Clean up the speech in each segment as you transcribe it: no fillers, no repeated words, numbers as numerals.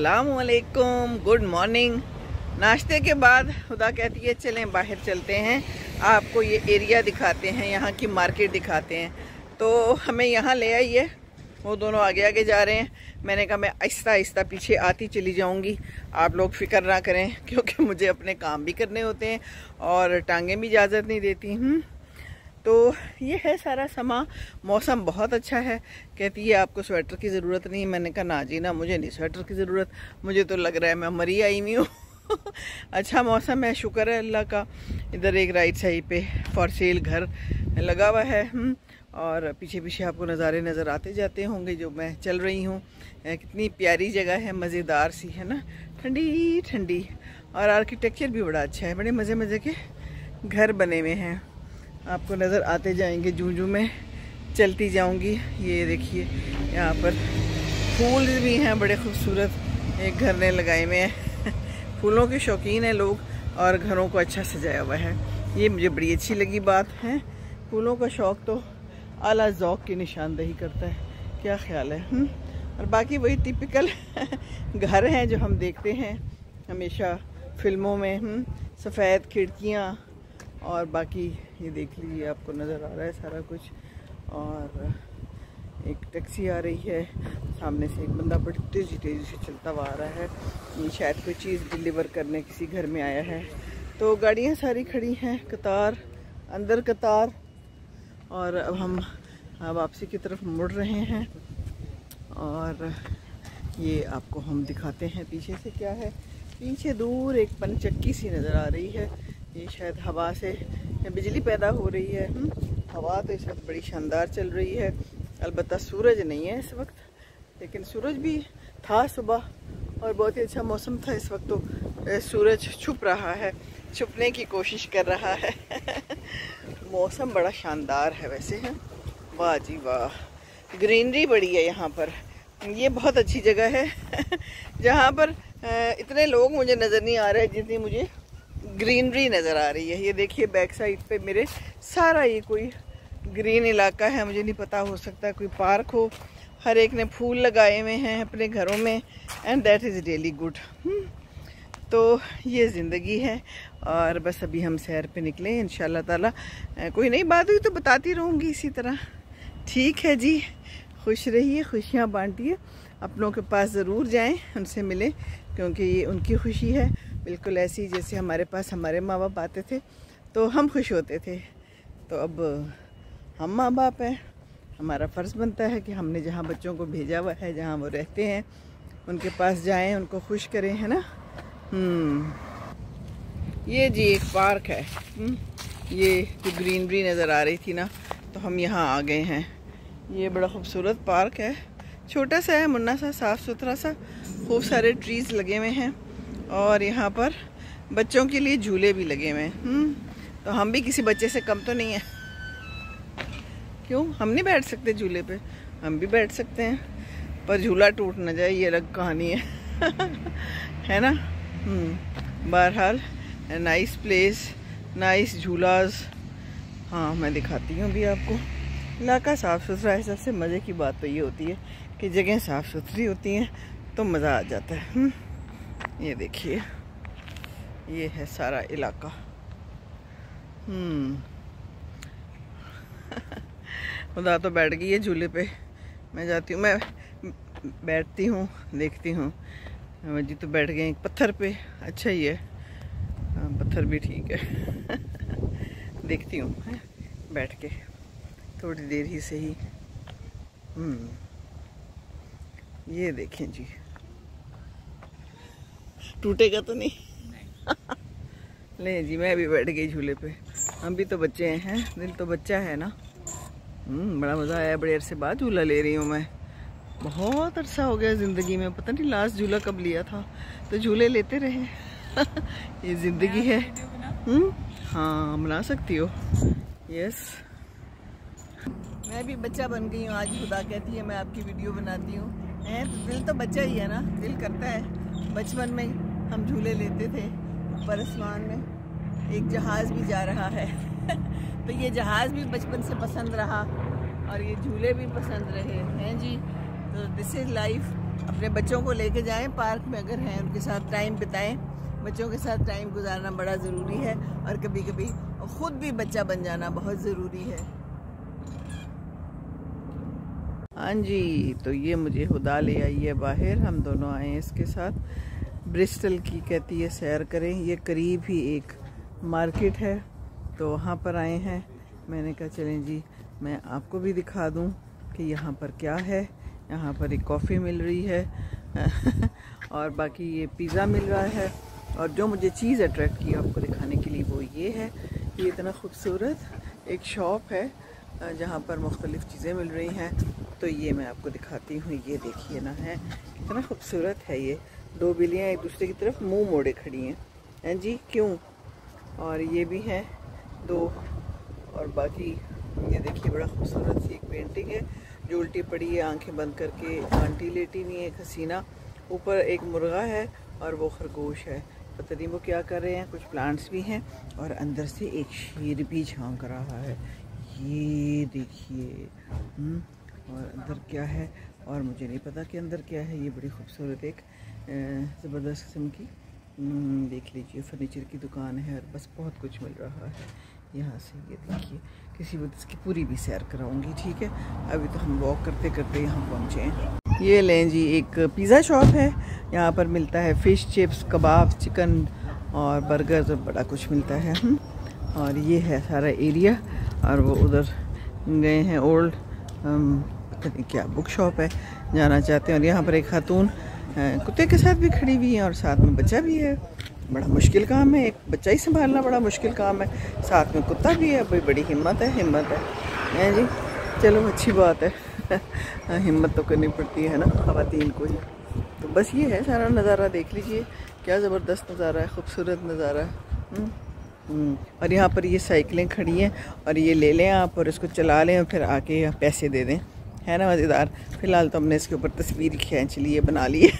अस्सलामुअलैकुम, good morning. नाश्ते के बाद खुदा कहती है चलें बाहर चलते हैं, आपको ये एरिया दिखाते हैं, यहाँ की मार्केट दिखाते हैं। तो हमें यहाँ ले आई है, वो दोनों आगे आगे जा रहे हैं। मैंने कहा मैं आहिस्ता आहिस्ता पीछे आती चली जाऊँगी, आप लोग फिक्र ना करें, क्योंकि मुझे अपने काम भी करने होते हैं और टांगें भी इजाज़त नहीं देती। तो ये है सारा समा। मौसम बहुत अच्छा है। कहती है आपको स्वेटर की ज़रूरत नहीं। मैंने कहा ना जी ना, मुझे नहीं स्वेटर की ज़रूरत, मुझे तो लग रहा है मैं मरी आई हुई हूँ। अच्छा मौसम है, शुक्र है अल्लाह का। इधर एक राइट साइड पे फॉर सेल घर लगा हुआ है और पीछे पीछे आपको नज़ारे नज़र आते जाते होंगे जो मैं चल रही हूँ। कितनी प्यारी जगह है, मज़ेदार सी है ना, ठंडी ठंडी, और आर्किटेक्चर भी बड़ा अच्छा है। बड़े मज़े मज़े के घर बने हुए हैं, आपको नज़र आते जाएंगे जूं जूं में चलती जाऊंगी। ये देखिए यहाँ पर फूल भी हैं बड़े खूबसूरत, एक घर ने लगाए हुए हैं। फूलों के शौकीन हैं लोग और घरों को अच्छा सजाया हुआ है। ये मुझे बड़ी अच्छी लगी बात है। फूलों का शौक़ तो आला ज़ौक़ की निशानदही करता है, क्या ख्याल है। और बाकी वही टिपिकल घर हैं जो हम देखते हैं हमेशा फिल्मों में, सफ़ेद खिड़कियाँ और बाकी ये देख लीजिए आपको नज़र आ रहा है सारा कुछ। और एक टैक्सी आ रही है, सामने से एक बंदा बड़ी तेज़ी से चलता हुआ आ रहा है। ये शायद कोई चीज़ डिलीवर करने किसी घर में आया है। तो गाड़ियाँ सारी खड़ी हैं, कतार अंदर कतार। और अब हम वापसी की तरफ मुड़ रहे हैं और ये आपको हम दिखाते हैं पीछे से क्या है। पीछे दूर एक पनचक्की सी नज़र आ रही है, ये शायद हवा से बिजली पैदा हो रही है। हवा तो इस वक्त बड़ी शानदार चल रही है। अलबत्ता सूरज नहीं है इस वक्त, लेकिन सूरज भी था सुबह और बहुत ही अच्छा मौसम था। इस वक्त तो सूरज छुप रहा है, छुपने की कोशिश कर रहा है। मौसम बड़ा शानदार है वैसे है। वाह जी वाह, ग्रीनरी बड़ी है यहाँ पर। ये बहुत अच्छी जगह है जहाँ पर इतने लोग मुझे नज़र नहीं आ रहे जितनी मुझे ग्रीनरी नज़र आ रही है। ये देखिए बैक साइड पे मेरे सारा ये कोई ग्रीन इलाका है। मुझे नहीं पता, हो सकता है कोई पार्क हो। हर एक ने फूल लगाए हुए हैं अपने घरों में, and that is really good. तो ये ज़िंदगी है और बस अभी हम सैर पे निकले इंशाल्लाह ताला। कोई नई बात हुई तो बताती रहूँगी इसी तरह। ठीक है जी, खुश रहिए, खुशियाँ बांटिए, अपनों के पास ज़रूर जाएँ, उनसे मिलें, क्योंकि ये उनकी खुशी है बिल्कुल ऐसी जैसे हमारे पास हमारे माँ बाप आते थे तो हम खुश होते थे। तो अब हम माँ बाप हैं, हमारा फ़र्ज़ बनता है कि हमने जहाँ बच्चों को भेजा हुआ है, जहाँ वो रहते हैं, उनके पास जाएं, उनको खुश करें, है ना। ये जी एक पार्क है। ये जो ग्रीनरी नज़र आ रही थी ना, तो हम यहाँ आ गए हैं। ये बड़ा खूबसूरत पार्क है, छोटा सा है, मुन्ना सा, साफ़ सुथरा सा, खूब सारे ट्रीज़ लगे हुए हैं और यहाँ पर बच्चों के लिए झूले भी लगे हुए हैं। तो हम भी किसी बच्चे से कम तो नहीं है। क्यों हम नहीं बैठ सकते झूले पे? हम भी बैठ सकते हैं, पर झूला टूट ना जाए, ये अलग कहानी है। है ना। बहरहाल नाइस प्लेस, नाइस झूलाज। हाँ मैं दिखाती हूँ अभी आपको। इलाका साफ़ सुथरा है। सबसे मज़े की बात तो ये होती है कि जगह साफ़ सुथरी होती हैं तो मज़ा आ जाता है। ये देखिए ये है सारा इलाका। खुदा तो बैठ गई है झूले पे। मैं जाती हूँ, मैं बैठती हूँ, देखती हूँ। जी तो बैठ गए पत्थर पे, अच्छा ही है। पत्थर भी ठीक है। देखती हूँ बैठ के थोड़ी देर ही सही। ये देखें जी, टूटेगा तो नहीं? ले जी मैं भी बैठ गई झूले पे। हम भी तो बच्चे हैं, दिल तो बच्चा है ना। बड़ा मज़ा आया, बड़े अरसे बाद झूला ले रही हूँ मैं। बहुत अरसा हो गया ज़िंदगी में, पता नहीं लास्ट झूला कब लिया था। तो झूले लेते रहे। ये ज़िंदगी है। हाँ बना सकती हो। यस, मैं भी बच्चा बन गई हूँ आज। खुदा कहती है मैं आपकी वीडियो बनाती हूँ। तो दिल तो बच्चा ही है ना, दिल करता है। बचपन में हम झूले लेते थे, ऊपर आसमान में एक जहाज़ भी जा रहा है। तो ये जहाज़ भी बचपन से पसंद रहा और ये झूले भी पसंद रहे हैं जी। तो दिस इज़ लाइफ। अपने बच्चों को लेके जाएं पार्क में, अगर हैं उनके साथ टाइम बिताएं। बच्चों के साथ टाइम गुजारना बड़ा ज़रूरी है और कभी कभी ख़ुद भी बच्चा बन जाना बहुत ज़रूरी है। हाँ जी, तो ये मुझे हुदा ले आई है बाहर, हम दोनों आए हैं इसके साथ। ब्रिस्टल की कहती है सैर करें, ये करीब ही एक मार्केट है तो वहाँ पर आए हैं। मैंने कहा चलें जी मैं आपको भी दिखा दूँ कि यहाँ पर क्या है। यहाँ पर एक कॉफ़ी मिल रही है और बाकी ये पिज़्ज़ा मिल रहा है। और जो मुझे चीज़ अट्रैक्ट की आपको दिखाने के लिए वो ये है, ये इतना खूबसूरत एक शॉप है जहाँ पर मुख्तलिफ़ चीज़ें मिल रही हैं। तो ये मैं आपको दिखाती हूँ, ये देखिए ना, है कितना खूबसूरत है। ये दो बिल्लियाँ एक दूसरे की तरफ मुंह मोड़े खड़ी हैं जी, क्यों। और ये भी हैं दो, और बाकी ये देखिए बड़ा खूबसूरत सी एक पेंटिंग है जो उल्टी पड़ी है, आंखें बंद करके आंटी लेटी हुई है, एक हसीना। ऊपर एक मुर्गा है और वो खरगोश है, पता नहीं वो क्या कर रहे हैं। कुछ प्लांट्स भी हैं और अंदर से एक शेर भी झांक रहा है, ये देखिए। और अंदर क्या है और मुझे नहीं पता कि अंदर क्या है। ये बड़ी खूबसूरत एक ज़बरदस्त किस्म की देख लीजिए फर्नीचर की दुकान है और बस बहुत कुछ मिल रहा है यहाँ से। ये देखिए, किसी वक्त इसकी पूरी भी सैर कराऊंगी, ठीक है। अभी तो हम वॉक करते करते यहाँ पहुँचे हैं। ये लें जी, एक पिज़्ज़ा शॉप है, यहाँ पर मिलता है फ़िश चिप्स, कबाब, चिकन और बर्गर, तो बड़ा कुछ मिलता है। और ये है सारा एरिया। और वो उधर गए हैं ओल्ड क्या बुक शॉप है, जाना चाहते हैं। और यहाँ पर एक खातून कुत्ते के साथ भी खड़ी हुई है और साथ में बच्चा भी है। बड़ा मुश्किल काम है, एक बच्चा ही संभालना बड़ा मुश्किल काम है, साथ में कुत्ता भी है। भाई बड़ी हिम्मत है जी। चलो अच्छी बात है हिम्मत तो करनी पड़ती है ना ख़वातीन को ही। तो बस ये है सारा नज़ारा, देख लीजिए क्या ज़बरदस्त नज़ारा है, खूबसूरत नज़ारा है। और यहाँ पर ये साइकिलें खड़ी हैं और ये ले लें आप और इसको चला लें और फिर आके पैसे दे दें, है ना मज़ेदार। फ़िलहाल तो हमने इसके ऊपर तस्वीर खींच ली है, बना ली है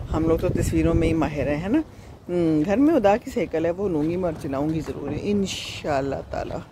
हम लोग तो तस्वीरों में ही माहिर हैं, है ना। घर में उदा की साइकिल है, वो लूँगी मैं और चलाऊँगी ज़रूर इंशाअल्लाह ताला।